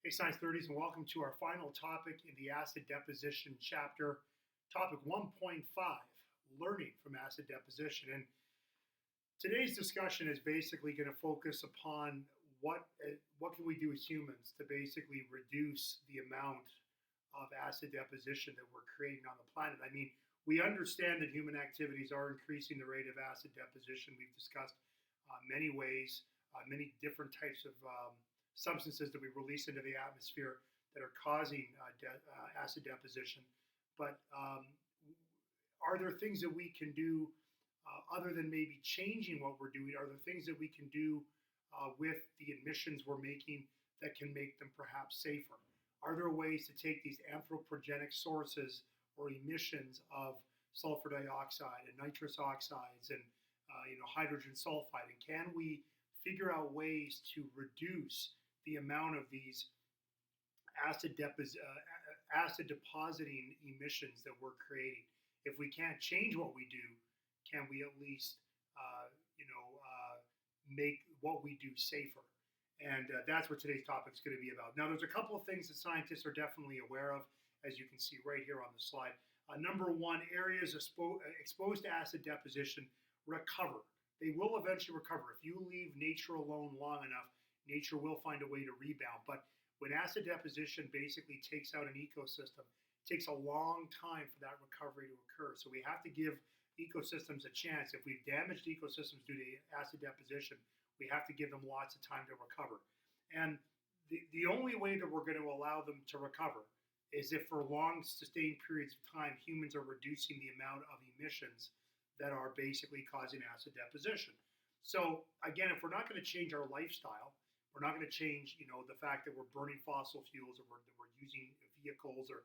Hey, Science 30s, and welcome to our final topic in the acid deposition chapter, topic 1.5, learning from acid deposition. And today's discussion is basically going to focus upon what can we do as humans to basically reduce the amount of acid deposition that we're creating on the planet. I mean, we understand that human activities are increasing the rate of acid deposition. We've discussed many ways, many different types of substances that we release into the atmosphere that are causing acid deposition. But are there things that we can do other than maybe changing what we're doing? Are there things that we can do with the emissions we're making that can make them perhaps safer? Are there ways to take these anthropogenic sources or emissions of sulfur dioxide and nitrous oxides and hydrogen sulfide, and can we figure out ways to reduce the amount of these acid depositing emissions that we're creating? If we can't change what we do, can we at least make what we do safer? And that's what today's topic is going to be about. Now, there's a couple of things that scientists are definitely aware of, as you can see right here on the slide. Number one, areas exposed to acid deposition recover. They will eventually recover. If you leave nature alone long enough, nature will find a way to rebound. But when acid deposition basically takes out an ecosystem, it takes a long time for that recovery to occur. So we have to give ecosystems a chance. If we've damaged ecosystems due to acid deposition, we have to give them lots of time to recover. And the only way that we're going to allow them to recover is if for long sustained periods of time, humans are reducing the amount of emissions that are basically causing acid deposition. So again, if we're not going to change our lifestyle, we're not going to change, the fact that we're burning fossil fuels, or that we're using vehicles, or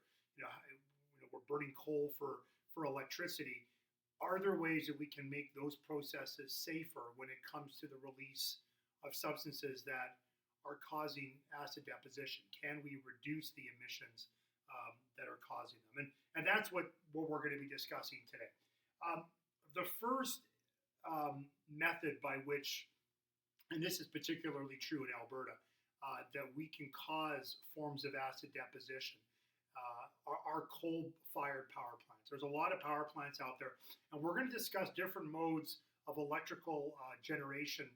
we're burning coal for electricity. Are there ways that we can make those processes safer when it comes to the release of substances that are causing acid deposition? Can we reduce the emissions that are causing them? And that's what we're going to be discussing today. The first method by which, and this is particularly true in Alberta, that we can cause forms of acid deposition are coal-fired power plants. There's a lot of power plants out there, and we're going to discuss different modes of electrical generation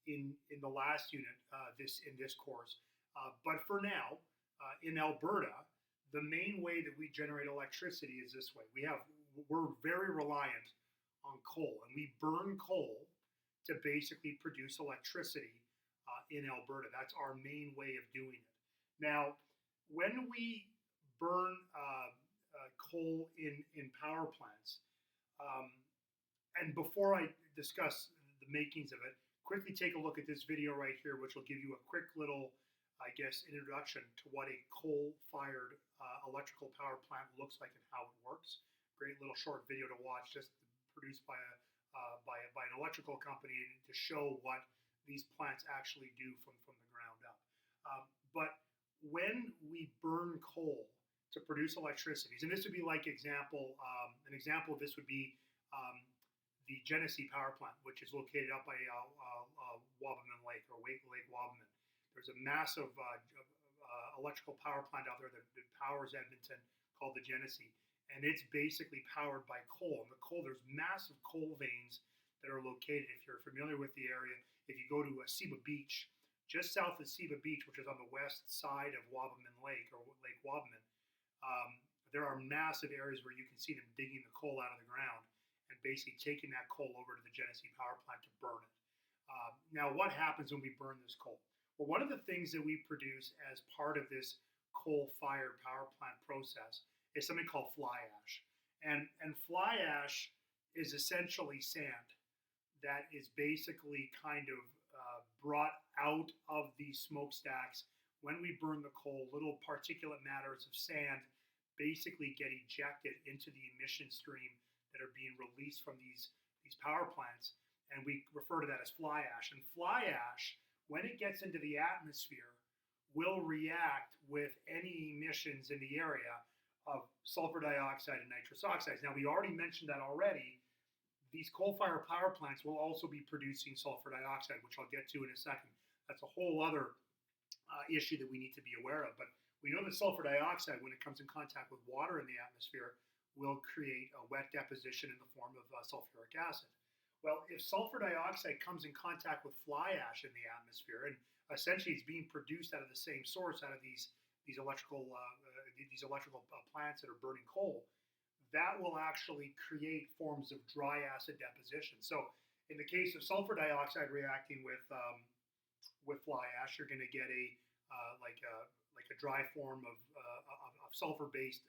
in the last unit in this course. But for now, in Alberta, the main way that we generate electricity is this way. We're very reliant on coal, and we burn coal to basically produce electricity in Alberta. That's our main way of doing it. Now, when we burn coal in power plants, and before I discuss the makings of it, quickly take a look at this video right here, which will give you a quick little, introduction to what a coal-fired electrical power plant looks like and how it works. Great little short video to watch, just produced by an electrical company to show what these plants actually do from the ground up. But when we burn coal to produce electricity, and this would be like an example of this would be the Genesee power plant, which is located up by Wabamun Lake, or Lake Wabamun. There's a massive electrical power plant out there that powers Edmonton called the Genesee, and it's basically powered by coal. And the coal, there's massive coal veins that are located. If you're familiar with the area, if you go to Seba Beach, just south of Seba Beach, which is on the west side of Wabamun Lake, or Lake Wabamun, there are massive areas where you can see them digging the coal out of the ground and basically taking that coal over to the Genesee power plant to burn it. Now, what happens when we burn this coal? Well, one of the things that we produce as part of this coal-fired power plant process is something called fly ash. And fly ash is essentially sand that is basically kind of brought out of these smokestacks. When we burn the coal, little particulate matters of sand basically get ejected into the emission stream that are being released from these power plants, and we refer to that as fly ash. And fly ash, when it gets into the atmosphere, will react with any emissions in the area of sulfur dioxide and nitrous oxides. Now, we already mentioned that already. These coal-fired power plants will also be producing sulfur dioxide, which I'll get to in a second. That's a whole other issue that we need to be aware of. But we know that sulfur dioxide, when it comes in contact with water in the atmosphere, will create a wet deposition in the form of sulfuric acid. Well, if sulfur dioxide comes in contact with fly ash in the atmosphere, and essentially it's being produced out of the same source, out of these electrical plants that are burning coal, that will actually create forms of dry acid deposition. So, in the case of sulfur dioxide reacting with fly ash, you're going to get like a dry form of sulfur-based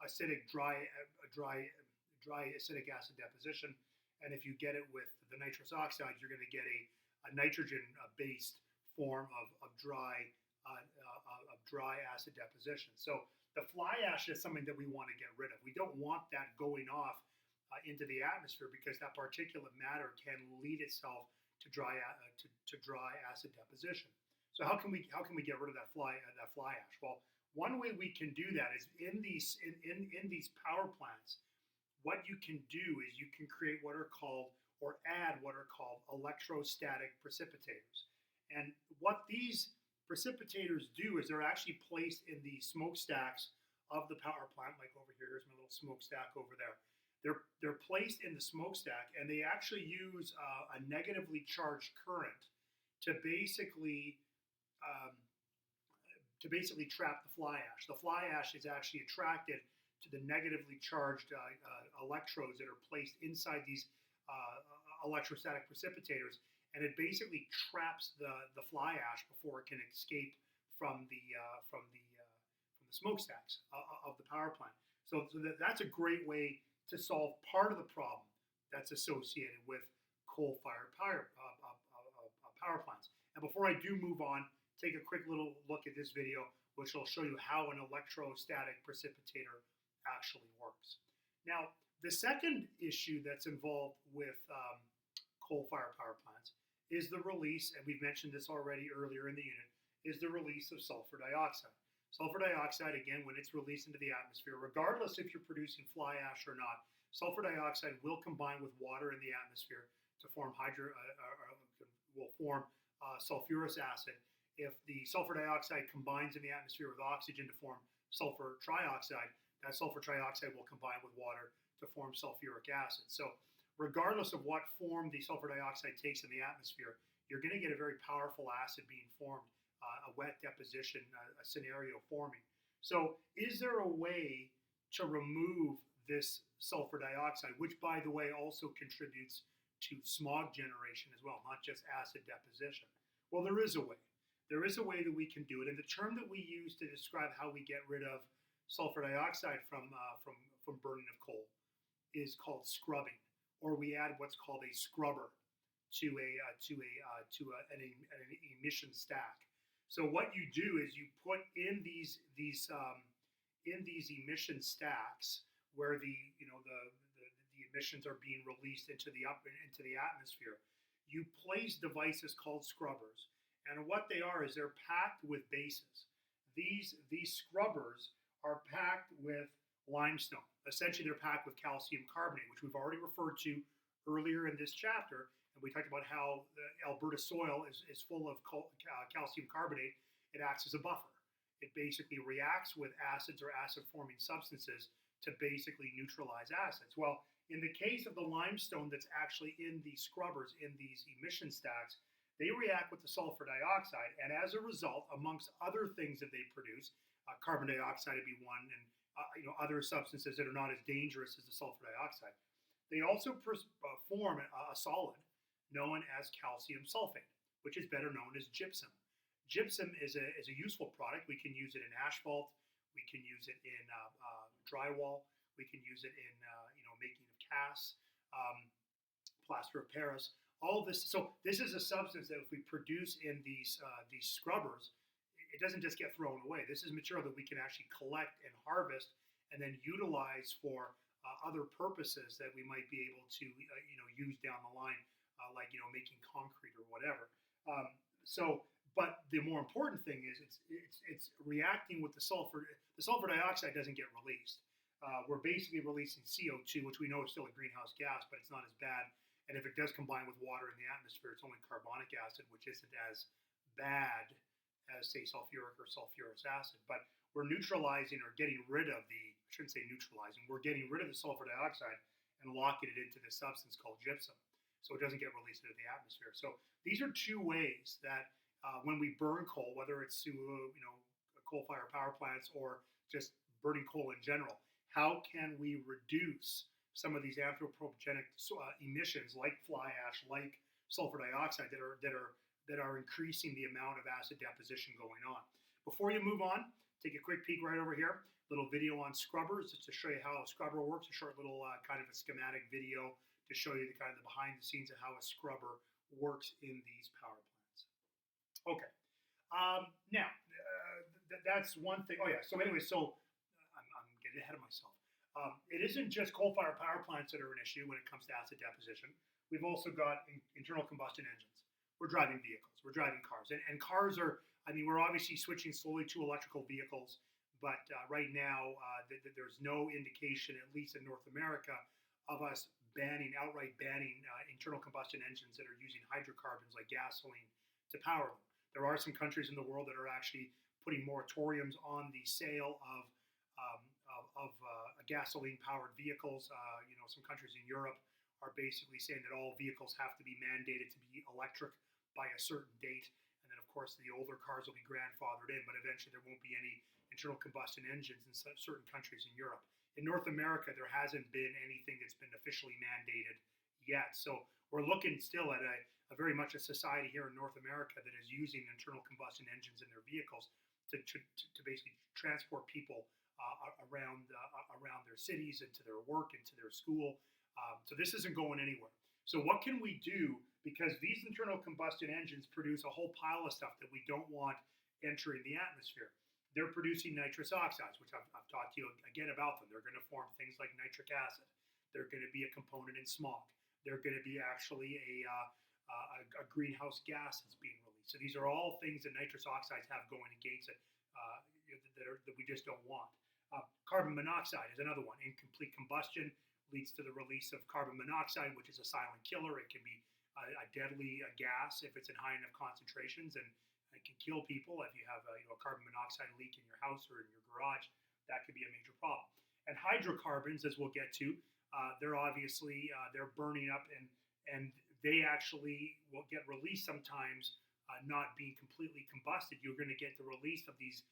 acidic dry acidic acid deposition. And if you get it with the nitrous oxide, you're going to get a nitrogen-based form of dry acid deposition. So the fly ash is something that we want to get rid of. We don't want that going off into the atmosphere because that particulate matter can lead itself to dry acid deposition. So how can we get rid of that fly ash? Well, one way we can do that is in these power plants. What you can do is you can create what are called or add what are called electrostatic precipitators. And what these precipitators do is they're actually placed in the smokestacks of the power plant, like over here. Here's my little smokestack over there. They're placed in the smokestack, and they actually use a negatively charged current to basically trap the fly ash. The fly ash is actually attracted to the negatively charged electrodes that are placed inside these electrostatic precipitators, and it basically traps the fly ash before it can escape from the smokestacks of the power plant. So that's a great way to solve part of the problem that's associated with coal-fired power plants. And before I do move on, take a quick little look at this video, which will show you how an electrostatic precipitator actually works. Now, the second issue that's involved with coal-fired power plants is the release, and we've mentioned this already earlier in the unit, is the release of sulfur dioxide. Sulfur dioxide, again, when it's released into the atmosphere, regardless if you're producing fly ash or not, sulfur dioxide will combine with water in the atmosphere to form sulfurous acid. If the sulfur dioxide combines in the atmosphere with oxygen to form sulfur trioxide, that sulfur trioxide will combine with water to form sulfuric acid. So regardless of what form the sulfur dioxide takes in the atmosphere, you're going to get a very powerful acid being formed, a wet deposition scenario forming. So is there a way to remove this sulfur dioxide, which, by the way, also contributes to smog generation as well, not just acid deposition? Well, there is a way. There is a way that we can do it, and the term that we use to describe how we get rid of sulfur dioxide from burning of coal is called scrubbing, or we add what's called a scrubber to an emission stack. So what you do is you put in these emission stacks where the emissions are being released into the atmosphere. You place devices called scrubbers, and what they are is they're packed with bases. These scrubbers are packed with limestone. Essentially, they're packed with calcium carbonate, which we've already referred to earlier in this chapter. And we talked about how the Alberta soil is full of calcium carbonate. It acts as a buffer. It basically reacts with acids or acid-forming substances to basically neutralize acids. Well, in the case of the limestone that's actually in these scrubbers, in these emission stacks, they react with the sulfur dioxide, and as a result, amongst other things that they produce, carbon dioxide would be one, and other substances that are not as dangerous as the sulfur dioxide, they also form a solid known as calcium sulfate, which is better known as gypsum. Gypsum is a useful product. We can use it in asphalt. We can use it in drywall. We can use it in making of casts, plaster of Paris. All of this. So this is a substance that if we produce in these scrubbers, it doesn't just get thrown away. This is material that we can actually collect and harvest and then utilize for other purposes that we might be able to use down the line, like making concrete or whatever. But the more important thing is it's reacting with the sulfur. The sulfur dioxide doesn't get released. We're basically releasing CO2, which we know is still a greenhouse gas, but it's not as bad. And if it does combine with water in the atmosphere, it's only carbonic acid, which isn't as bad as say sulfuric or sulfurous acid. But we're neutralizing or getting rid of I shouldn't say neutralizing, we're getting rid of the sulfur dioxide and locking it into this substance called gypsum, so it doesn't get released into the atmosphere. So these are two ways that when we burn coal, whether it's to coal-fired power plants or just burning coal in general, how can we reduce some of these anthropogenic emissions like fly ash, like sulfur dioxide that are increasing the amount of acid deposition going on? Before you move on, take a quick peek right over here. Little video on scrubbers just to show you how a scrubber works. A short little kind of a schematic video to show you the kind of the behind the scenes of how a scrubber works in these power plants. Okay. Now that's one thing. Oh yeah. So anyway, I'm getting ahead of myself. It isn't just coal-fired power plants that are an issue when it comes to acid deposition. We've also got internal combustion engines. We're driving vehicles. We're driving cars, and cars are. I mean, we're obviously switching slowly to electrical vehicles. But right now, there's no indication, at least in North America, of us outright banning internal combustion engines that are using hydrocarbons like gasoline to power them. There are some countries in the world that are actually putting moratoriums on the sale of gasoline-powered vehicles. Some countries in Europe are basically saying that all vehicles have to be mandated to be electric by a certain date. And then, of course, the older cars will be grandfathered in, but eventually there won't be any internal combustion engines in certain countries in Europe. In North America, there hasn't been anything that's been officially mandated yet. So we're looking still at a very much a society here in North America that is using internal combustion engines in their vehicles to basically transport people around their cities and to their work and to their school. So this isn't going anywhere. So what can we do? Because these internal combustion engines produce a whole pile of stuff that we don't want entering the atmosphere. They're producing nitrous oxides, which I've talked to you again about them. They're going to form things like nitric acid. They're going to be a component in smog. They're going to be actually a greenhouse gas that's being released. So these are all things that nitrous oxides have going against it that we just don't want. Carbon monoxide is another one. Incomplete combustion leads to the release of carbon monoxide, which is a silent killer. It can be a deadly gas if it's in high enough concentrations, and it can kill people. If you have a carbon monoxide leak in your house or in your garage, that could be a major problem. And hydrocarbons, as we'll get to, they're obviously they're burning up, and they actually will get released sometimes, not being completely combusted. You're going to get the release of these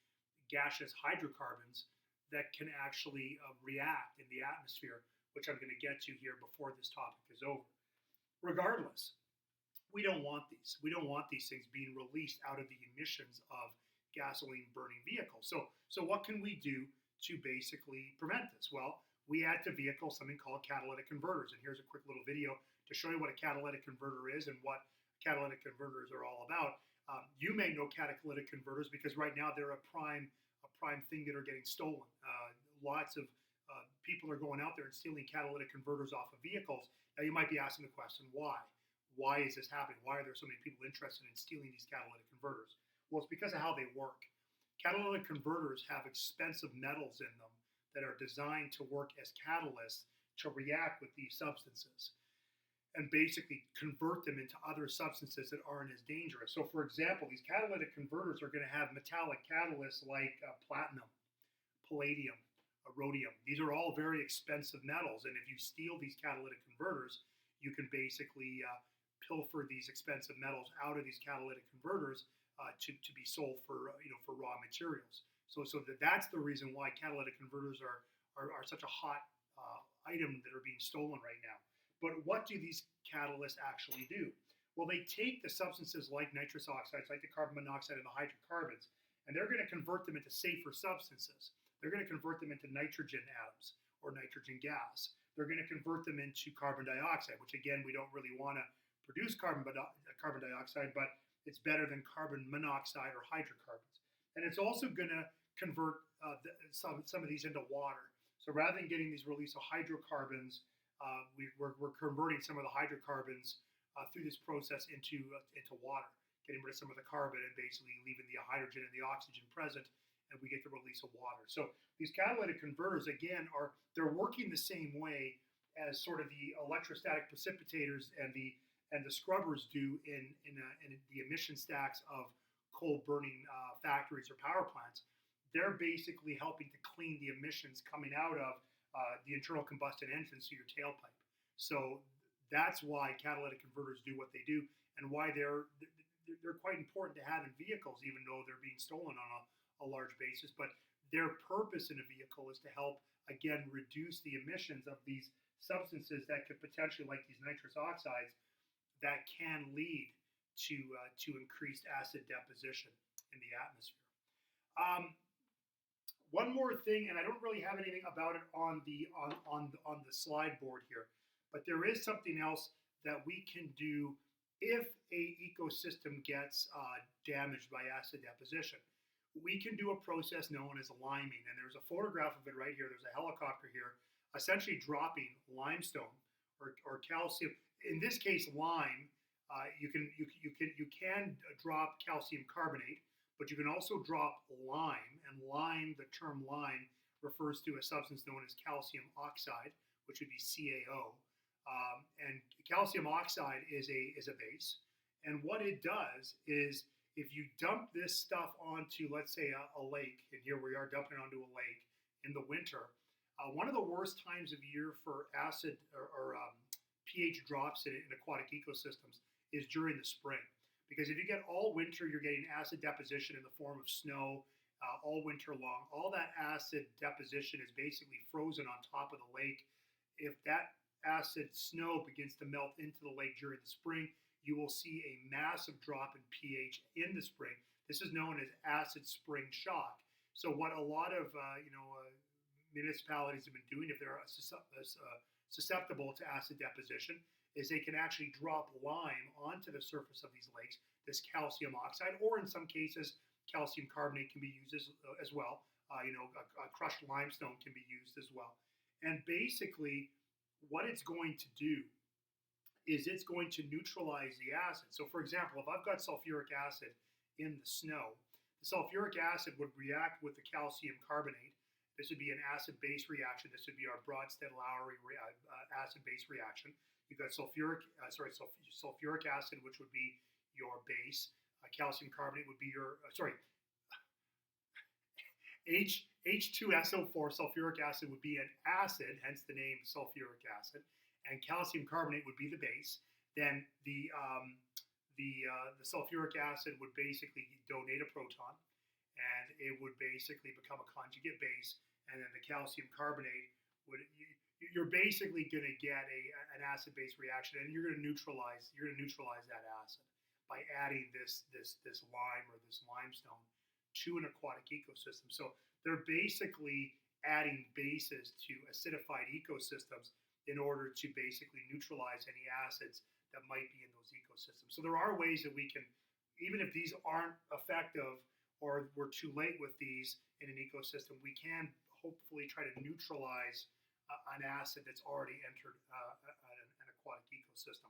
gaseous hydrocarbons that can actually react in the atmosphere, which I'm going to get to here before this topic is over. Regardless, we don't want these. We don't want these things being released out of the emissions of gasoline burning vehicles. So what can we do to basically prevent this? Well, we add to vehicles something called catalytic converters. And here's a quick little video to show you what a catalytic converter is and what catalytic converters are all about. You may know catalytic converters because right now they're a prime thing that are getting stolen. Lots of people are going out there and stealing catalytic converters off of vehicles. Now you might be asking the question, why? Why is this happening? Why are there so many people interested in stealing these catalytic converters? Well, it's because of how they work. Catalytic converters have expensive metals in them that are designed to work as catalysts to react with these substances and basically convert them into other substances that aren't as dangerous. So, for example, these catalytic converters are going to have metallic catalysts like platinum, palladium, rhodium. These are all very expensive metals, and if you steal these catalytic converters, you can basically pilfer these expensive metals out of these catalytic converters to be sold for raw materials. So that's the reason why catalytic converters are such a hot item that are being stolen right now. But what do these catalysts actually do? Well, they take the substances like nitrous oxides, like the carbon monoxide and the hydrocarbons, and they're going to convert them into safer substances. They're going to convert them into nitrogen atoms or nitrogen gas. They're going to convert them into carbon dioxide, which again, we don't really want to produce carbon dioxide, but it's better than carbon monoxide or hydrocarbons. And it's also going to convert some of these into water. So rather than getting these release of hydrocarbons, we're converting some of the hydrocarbons through this process into water, getting rid of some of the carbon and basically leaving the hydrogen and the oxygen present, and we get the release of water. So these catalytic converters, again, they're working the same way as sort of the electrostatic precipitators and the scrubbers do in the emission stacks of coal burning factories or power plants, they're basically helping to clean the emissions coming out of the internal combustion engines to your tailpipe. So that's why catalytic converters do what they do, and why they're quite important to have in vehicles, even though they're being stolen on a large basis. But their purpose in a vehicle is to help, again, reduce the emissions of these substances that could potentially, like these nitrous oxides, that can lead to increased acid deposition in the atmosphere. One more thing, and I don't really have anything about it on the slide board here, but there is something else that we can do if a ecosystem gets damaged by acid deposition. We can do a process known as liming, and there's a photograph of it right here. There's a helicopter here, essentially dropping limestone or calcium. In this case, lime. You can drop calcium carbonate, but you can also drop lime. And lime, the term lime, refers to a substance known as calcium oxide, which would be CaO. And calcium oxide is a base. And what it does is, if you dump this stuff onto, let's say, a lake, and here we are dumping it onto a lake in the winter, one of the worst times of year for acid or pH drops in aquatic ecosystems is during the spring. Because if you get all winter, you're getting acid deposition in the form of snow all winter long. All that acid deposition is basically frozen on top of the lake. If that acid snow begins to melt into the lake during the spring, you will see a massive drop in pH in the spring. This is known as acid spring shock. So what a lot of municipalities have been doing, if they're susceptible to acid deposition, is they can actually drop lime onto the surface of these lakes, this calcium oxide, or in some cases, calcium carbonate can be used as well. A crushed limestone can be used as well. And basically, what it's going to do is it's going to neutralize the acid. So for example, if I've got sulfuric acid in the snow, the sulfuric acid would react with the calcium carbonate. This would be an acid-base reaction. This would be our Bronsted-Lowry acid-base reaction. You've got sulfuric acid, which would be your base. Calcium carbonate would be your, H2SO4, sulfuric acid, would be an acid, hence the name sulfuric acid, and calcium carbonate would be the base. Then the sulfuric acid would basically donate a proton, and it would basically become a conjugate base, and then the calcium carbonate would, you're basically going to get an acid-base reaction, and you're going to neutralize that acid by adding this lime or this limestone to an aquatic ecosystem. So they're basically adding bases to acidified ecosystems in order to basically neutralize any acids that might be in those ecosystems. So there are ways that we can, even if these aren't effective or we're too late with these in an ecosystem, we can hopefully try to neutralize an acid that's already entered an aquatic ecosystem.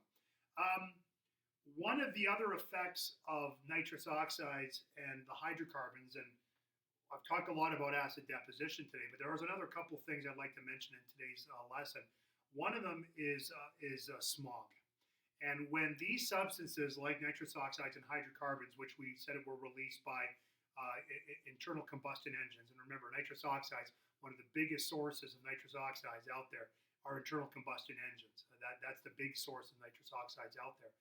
One of the other effects of nitrous oxides and the hydrocarbons, and I've talked a lot about acid deposition today, but there was another couple of things I'd like to mention in today's lesson. One of them is smog. And when these substances like nitrous oxides and hydrocarbons, which we said were released by internal combustion engines, and remember, nitrous oxides, one of the biggest sources of nitrous oxides out there are internal combustion engines. That's the big source of nitrous oxides out there.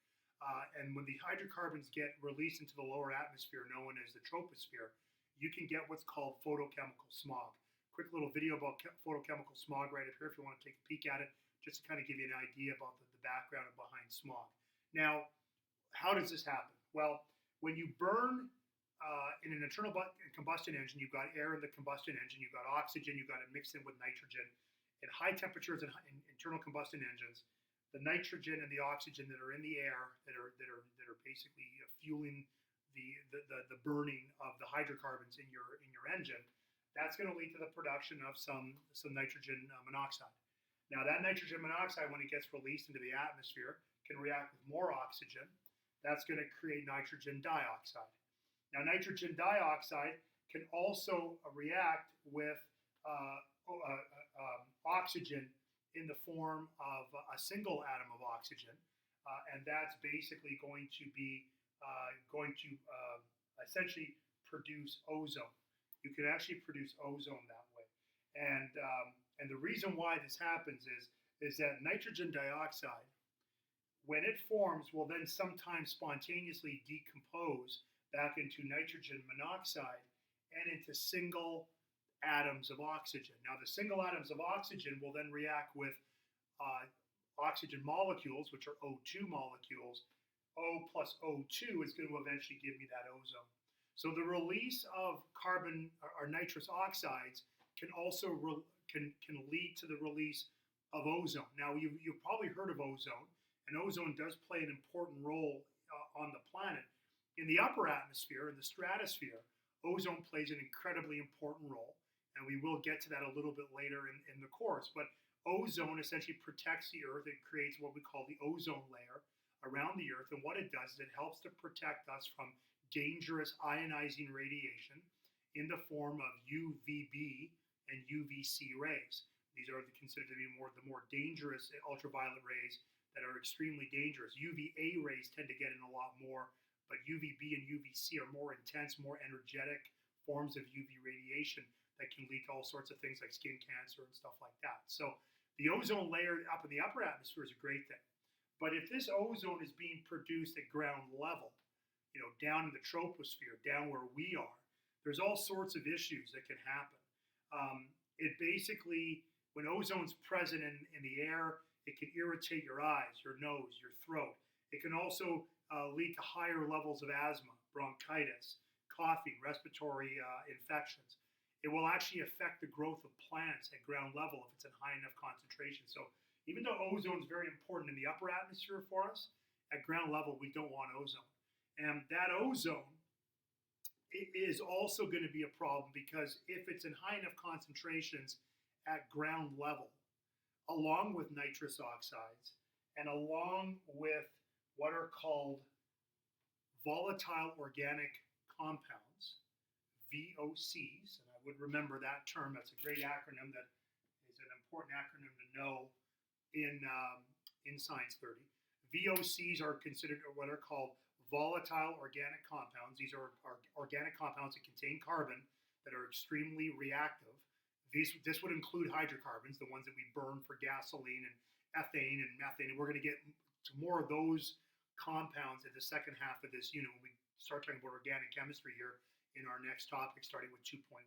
And when the hydrocarbons get released into the lower atmosphere, known as the troposphere, you can get what's called photochemical smog. Quick little video about photochemical smog right up here if you want to take a peek at it, just to kind of give you an idea about the background behind smog. Now, how does this happen? Well, when you burn in an internal combustion engine, you've got air in the combustion engine, you've got oxygen, you've got it mixed in with nitrogen. At high temperatures in internal combustion engines, the nitrogen and the oxygen that are in the air that are basically fueling the burning of the hydrocarbons in your engine, that's going to lead to the production of some nitrogen monoxide. Now that nitrogen monoxide, when it gets released into the atmosphere, can react with more oxygen. That's going to create nitrogen dioxide. Now nitrogen dioxide can also react with oxygen in the form of a single atom of oxygen, and that's basically going to essentially produce ozone. You can actually produce ozone that way, and the reason why this happens is that nitrogen dioxide, when it forms, will then sometimes spontaneously decompose back into nitrogen monoxide and into single atoms of oxygen. Now, the single atoms of oxygen will then react with uh, oxygen molecules, which are O2 molecules. O plus O2 is going to eventually give me that ozone. So the release of carbon or nitrous oxides can also can lead to the release of ozone. Now, you've probably heard of ozone, and ozone does play an important role on the planet. In the upper atmosphere, in the stratosphere, ozone plays an incredibly important role, and we will get to that a little bit later in the course. But ozone essentially protects the Earth. It creates what we call the ozone layer around the Earth, and what it does is it helps to protect us from dangerous ionizing radiation in the form of UVB and UVC rays. These are considered to be the more dangerous ultraviolet rays that are extremely dangerous. UVA rays tend to get in a lot more, but UVB and UVC are more intense, more energetic forms of UV radiation that can lead to all sorts of things like skin cancer and stuff like that. So the ozone layer up in the upper atmosphere is a great thing. But if this ozone is being produced at ground level, down in the troposphere, down where we are, there's all sorts of issues that can happen. It basically, when ozone's present in the air, it can irritate your eyes, your nose, your throat. It can also lead to higher levels of asthma, bronchitis, coughing, respiratory infections. It will actually affect the growth of plants at ground level if it's in high enough concentration. So even though ozone is very important in the upper atmosphere for us, at ground level, we don't want ozone. And that ozone is also going to be a problem because if it's in high enough concentrations at ground level, along with nitrous oxides and along with what are called volatile organic compounds, VOCs, and I would remember that term. That's a great acronym that is an important acronym to know in Science 30. VOCs are considered what are called volatile organic compounds. These are organic compounds that contain carbon that are extremely reactive. This would include hydrocarbons, the ones that we burn for gasoline and ethane and methane. And we're going to get to more of those compounds in the second half of this unit when we start talking about organic chemistry here in our next topic, starting with 2.1.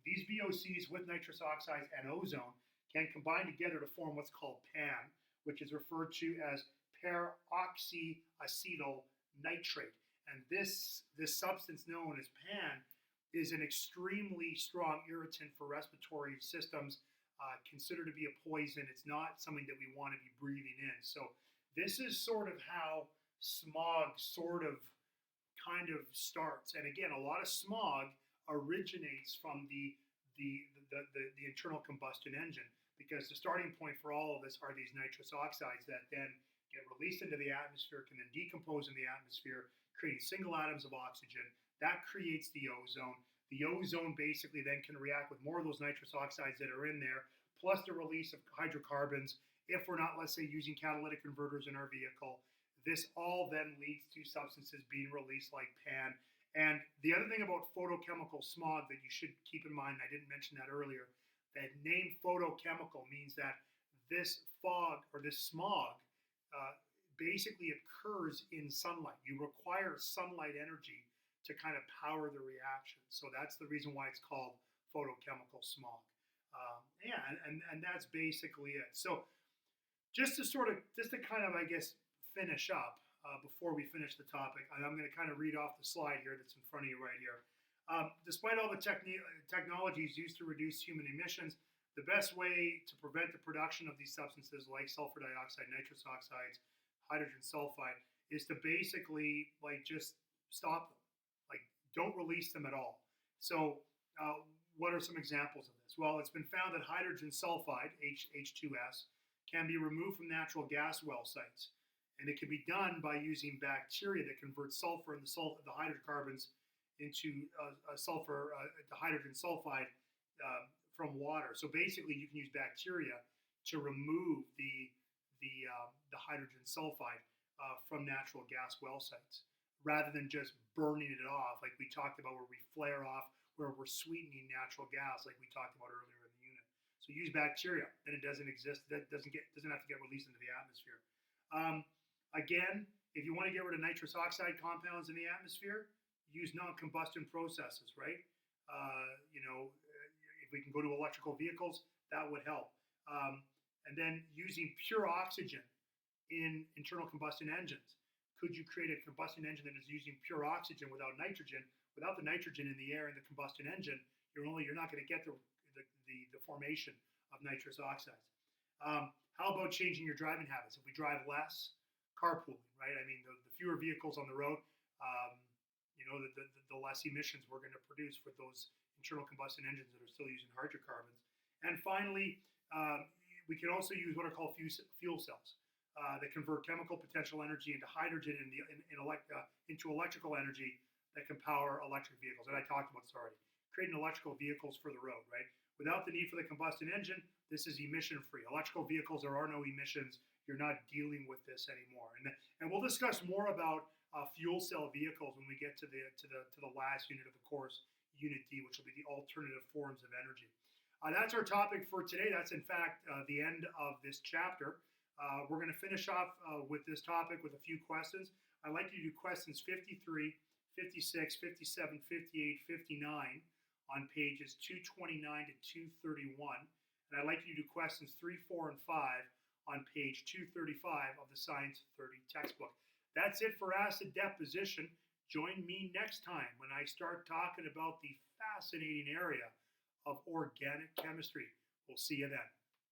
These VOCs with nitrous oxides and ozone can combine together to form what's called PAN, which is referred to as peroxyacetyl nitrate. And this substance known as PAN is an extremely strong irritant for respiratory systems, considered to be a poison. It's not something that we want to be breathing in. So this is sort of how smog kind of starts. And again, a lot of smog originates from the internal combustion engine, because the starting point for all of this are these nitrous oxides that then get released into the atmosphere, can then decompose in the atmosphere, creating single atoms of oxygen. That creates the ozone. The ozone basically then can react with more of those nitrous oxides that are in there, plus the release of hydrocarbons. If we're not, let's say, using catalytic converters in our vehicle, this all then leads to substances being released like PAN. And the other thing about photochemical smog that you should keep in mind, I didn't mention that earlier, that name photochemical means that this fog or this smog basically occurs in sunlight. You require sunlight energy to kind of power the reaction. So that's the reason why it's called photochemical smog. And that's basically it. So just to kind of, I guess, finish up before we finish the topic, I'm going to kind of read off the slide here that's in front of you right here. Despite all the technologies used to reduce human emissions, the best way to prevent the production of these substances like sulfur dioxide, nitrous oxides, hydrogen sulfide is to basically just stop them. Don't release them at all. So what are some examples of this? Well, it's been found that hydrogen sulfide, H2S, can be removed from natural gas well sites. And it can be done by using bacteria that convert sulfur and the hydrocarbons into the hydrogen sulfide from water. So basically, you can use bacteria to remove the hydrogen sulfide from natural gas well sites. rather than just burning it off like we talked about, where we flare off, where we're sweetening natural gas like we talked about earlier in the unit. So use bacteria, then it doesn't exist. That doesn't have to get released into the atmosphere. Again, if you want to get rid of nitrous oxide compounds in the atmosphere, use non-combustion processes, right? If we can go to electrical vehicles, that would help. And then using pure oxygen in internal combustion engines. Could you create a combustion engine that is using pure oxygen without nitrogen? Without the nitrogen in the air in the combustion engine, you're not going to get the formation of nitrous oxides. How about changing your driving habits? If we drive less, carpooling, right? I mean, the fewer vehicles on the road, the less emissions we're going to produce for those internal combustion engines that are still using hydrocarbons. And finally, we can also use what are called fuel cells. That convert chemical potential energy into hydrogen into electrical energy that can power electric vehicles. And I talked about this already. Creating electrical vehicles for the road, right? Without the need for the combustion engine, this is emission-free. Electrical vehicles, there are no emissions. You're not dealing with this anymore. And we'll discuss more about fuel cell vehicles when we get to the last unit of the course, Unit D, which will be the alternative forms of energy. That's our topic for today. That's in fact the end of this chapter. We're going to finish off with this topic with a few questions. I'd like you to do questions 53, 56, 57, 58, 59 on pages 229 to 231. And I'd like you to do questions 3, 4, and 5 on page 235 of the Science 30 textbook. That's it for acid deposition. Join me next time when I start talking about the fascinating area of organic chemistry. We'll see you then.